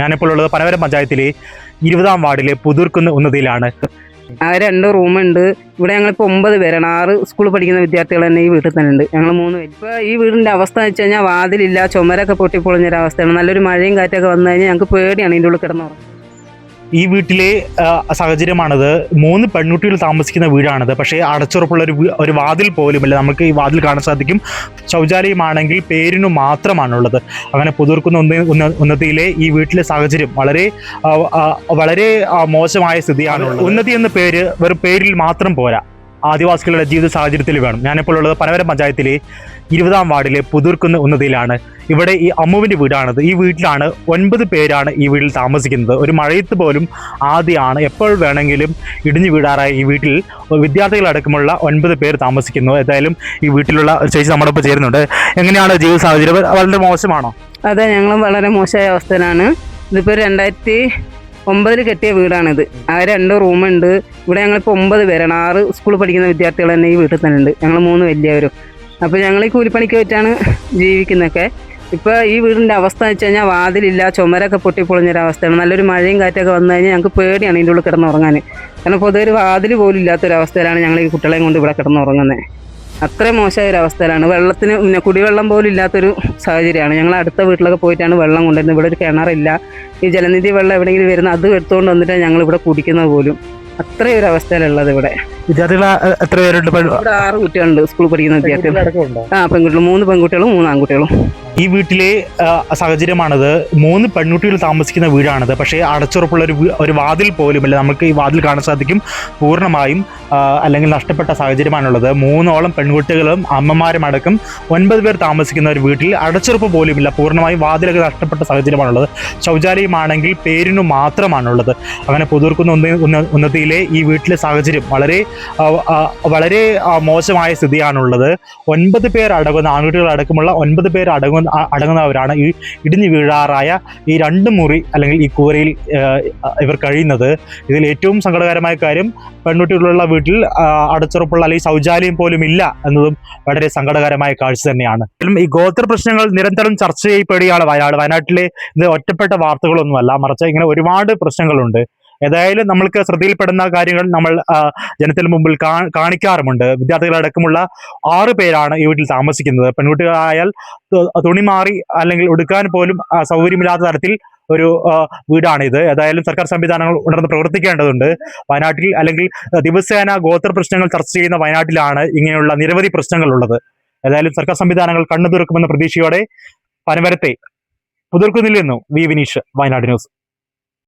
ഞാനിപ്പോൾ ഉള്ളത് പനവരം പഞ്ചായത്തിലെ 20-ാം വാർഡിലെ പുതൂർക്കുന്ന് ഉന്നതിയിലാണ്. ആ 2 റൂമുണ്ട്. ഇവിടെ ഞങ്ങളിപ്പോൾ 9 പേരാണ്. 6 സ്കൂളിൽ പഠിക്കുന്ന വിദ്യാർത്ഥികൾ തന്നെ ഈ വീട്ടിൽ തന്നെ ഉണ്ട്. ഞങ്ങൾ 3 പേര്. ഇപ്പോൾ ഈ വീടിൻ്റെ അവസ്ഥ എന്ന് വെച്ച് കഴിഞ്ഞാൽ വാതിലില്ല, ചുമരൊക്കെ പൊട്ടിപ്പൊളിഞ്ഞൊരവസ്ഥയാണ്. നല്ലൊരു മഴയും കാറ്റൊക്കെ വന്നു കഴിഞ്ഞാൽ ഞങ്ങൾക്ക് പേടിയാണ് ഇതിൻ്റെ ഉള്ളിൽ കിടന്നുറങ്ങുന്നത്. ഈ വീട്ടിലെ സാഹചര്യമാണത്. 3 പെൺകുട്ടികൾ താമസിക്കുന്ന വീടാണത്. പക്ഷേ അടച്ചുറപ്പുള്ള ഒരു വാതിൽ പോലുമില്ല. നമുക്ക് ഈ വാതിൽ കാണാൻ സാധിക്കും. ശൗചാലയമാണെങ്കിൽ പേരിനു മാത്രമാണുള്ളത്. അങ്ങനെ പുതൂർക്കുന്ന് ഉന്നതിയിലെ ഈ വീട്ടിലെ സാഹചര്യം വളരെ മോശമായ സ്ഥിതിയാണുള്ളത്. ഉന്നതി എന്ന പേര് വെറും പേരിൽ മാത്രം പോരാ, ആദിവാസികളുടെ ജീവിത സാഹചര്യത്തിൽ വേണം. ഞാനിപ്പോൾ ഉള്ളത് പനവരം പഞ്ചായത്തിലെ 20-ാം വാർഡിലെ പുതൂർക്കുന്ന് ഉന്നതിയിലാണ്. ഇവിടെ ഈ അമ്മുവിൻ്റെ വീടാണത്. ഈ വീട്ടിലാണ് 9 പേരാണ് ഈ വീട്ടിൽ താമസിക്കുന്നത്. ഒരു മഴയത്ത് പോലും ആദ്യമാണ്. എപ്പോൾ വേണമെങ്കിലും ഇടിഞ്ഞു വീടാറായ ഈ വീട്ടിൽ വിദ്യാർത്ഥികളടക്കമുള്ള 9 പേർ താമസിക്കുന്നു. ഏതായാലും ഈ വീട്ടിലുള്ള ചേച്ചി നമ്മുടെ ഒപ്പം ചേരുന്നുണ്ട്. എങ്ങനെയാണ് ജീവിത സാഹചര്യം? വളരെ മോശമാണോ? അതെ, ഞങ്ങൾ വളരെ മോശമായ അവസ്ഥയിലാണ്. ഇതിപ്പോൾ 2009 കെട്ടിയ വീടാണിത്. ആ 2 റൂമുണ്ട്. ഇവിടെ ഞങ്ങളിപ്പോൾ 9 പേരാണ്. 6 സ്കൂളിൽ പഠിക്കുന്ന വിദ്യാർത്ഥികൾ തന്നെ ഈ വീട്ടിൽ തന്നെ ഉണ്ട്. ഞങ്ങൾ 3 വലിയവരും. അപ്പോൾ ഞങ്ങൾ ഈ കൂലിപ്പണിക്ക് വെച്ചാണ് ജീവിക്കുന്നതൊക്കെ. ഇപ്പോൾ ഈ വീടിൻ്റെ അവസ്ഥ എന്ന് വെച്ച് കഴിഞ്ഞാൽ വാതിലില്ല, ചുമരൊക്കെ പൊട്ടിപ്പൊളിഞ്ഞൊരവസ്ഥയാണ്. നല്ലൊരു മഴയും കാറ്റൊക്കെ വന്നു കഴിഞ്ഞാൽ ഞങ്ങൾക്ക് പേടിയാണ് ഇതിൻ്റെ ഉള്ളിൽ കിടന്നുറങ്ങാൻ. കാരണം പൊതുവെ ഒരു വാതിൽ പോലും ഇല്ലാത്തൊരവസ്ഥയിലാണ് ഞങ്ങൾ ഈ കുട്ടികളെയും കൊണ്ട് ഇവിടെ കിടന്നുറങ്ങുന്നത്. അത്രയും മോശമായ ഒരു അവസ്ഥയിലാണ്. വെള്ളത്തിന് കുടിവെള്ളം പോലും ഇല്ലാത്തൊരു സാഹചര്യമാണ്. ഞങ്ങൾ അടുത്ത വീട്ടിലൊക്കെ പോയിട്ടാണ് വെള്ളം കൊണ്ടുവരുന്നത്. ഇവിടെ ഒരു കിണറില്ല. ഈ ജലനിധി വെള്ളം എവിടെയെങ്കിലും വരുന്നത് അത് എടുത്തുകൊണ്ട് വന്നിട്ടാണ് ഞങ്ങൾ ഇവിടെ കുടിക്കുന്നത് പോലും. അത്രയും ഒരു അവസ്ഥയിലുള്ളത് ഇവിടെ. വിദ്യാർത്ഥികൾ എത്ര പേരുണ്ട്? ഇവിടെ 6 കുട്ടികളുണ്ട് സ്കൂളിൽ പഠിക്കുന്ന വിദ്യാർത്ഥികൾ. പെൺകുട്ടികൾ 3 പെൺകുട്ടികളും 3 ആൺകുട്ടികളും. ഈ വീട്ടിലെ സാഹചര്യമാണത്. 3 പെൺകുട്ടികൾ താമസിക്കുന്ന വീടാണത്. പക്ഷേ അടച്ചുറപ്പുള്ള ഒരു വാതിൽ പോലുമില്ല. നമുക്ക് ഈ വാതിൽ കാണാൻ സാധിക്കും. പൂർണ്ണമായും അല്ലെങ്കിൽ നഷ്ടപ്പെട്ട സാഹചര്യമാണുള്ളത്. 3ഓളം പെൺകുട്ടികളും അമ്മമാരും അടക്കം 9 പേർ താമസിക്കുന്ന ഒരു വീട്ടിൽ അടച്ചുറപ്പ് പോലുമില്ല. പൂർണ്ണമായും വാതിലൊക്കെ നഷ്ടപ്പെട്ട സാഹചര്യമാണുള്ളത്. ശൗചാലയമാണെങ്കിൽ പേരിനു മാത്രമാണുള്ളത്. അങ്ങനെ പുതൂർക്കുന്ന് ഉന്നതിയിലെ ഈ വീട്ടിലെ സാഹചര്യം വളരെ മോശമായ സ്ഥിതിയാണുള്ളത്. 9 പേർ അടങ്ങുന്ന ആൺകുട്ടികൾ അടക്കമുള്ള 9 പേർ അടങ്ങുന്നവരാണ് ഈ ഇടിഞ്ഞു വീഴാറായ ഈ 2 മുറി അല്ലെങ്കിൽ ഈ കൂരയിൽ ഇവർ കഴിയുന്നത്. ഇതിൽ ഏറ്റവും സങ്കടകരമായ കാര്യം പെൺകുട്ടികളുള്ള വീട്ടിൽ അടച്ചുറപ്പുള്ള അല്ലെങ്കിൽ ശൗചാലയം പോലും ഇല്ല എന്നതും വളരെ സങ്കടകരമായ കാഴ്ച തന്നെയാണ്. ഈ ഗോത്ര പ്രശ്നങ്ങൾ നിരന്തരം ചർച്ച ചെയ്യപ്പെടുകയാണ് വയനാട്ടിലെ. ഇത് ഒറ്റപ്പെട്ട വാർത്തകളൊന്നുമല്ല, മറിച്ച് ഇങ്ങനെ ഒരുപാട് പ്രശ്നങ്ങളുണ്ട്. ഏതായാലും നമ്മൾക്ക് ശ്രദ്ധയിൽപ്പെടുന്ന കാര്യങ്ങൾ നമ്മൾ ജനത്തിന് മുമ്പിൽ കാണിക്കാറുമുണ്ട്. വിദ്യാർത്ഥികളടക്കമുള്ള 6 പേരാണ് ഈ വീട്ടിൽ താമസിക്കുന്നത്. പെൺകുട്ടികളായാൽ തുണി മാറി അല്ലെങ്കിൽ ഉടുക്കാൻ പോലും സൗകര്യമില്ലാത്ത തരത്തിൽ ഒരു വീടാണിത്. ഏതായാലും സർക്കാർ സംവിധാനങ്ങൾ ഉണർന്ന് പ്രവർത്തിക്കേണ്ടതുണ്ട്. വയനാട്ടിൽ അല്ലെങ്കിൽ ദിവസേന ഗോത്ര പ്രശ്നങ്ങൾ ചർച്ച ചെയ്യുന്ന വയനാട്ടിലാണ് ഇങ്ങനെയുള്ള നിരവധി പ്രശ്നങ്ങളുള്ളത്. ഏതായാലും സർക്കാർ സംവിധാനങ്ങൾ കണ്ണു തുറക്കുമെന്ന പ്രതീക്ഷയോടെ പനവരത്തെ പുതൂർക്കുന്നിൽ നിന്നും വി വിനീഷ്, വയനാട് ന്യൂസ്.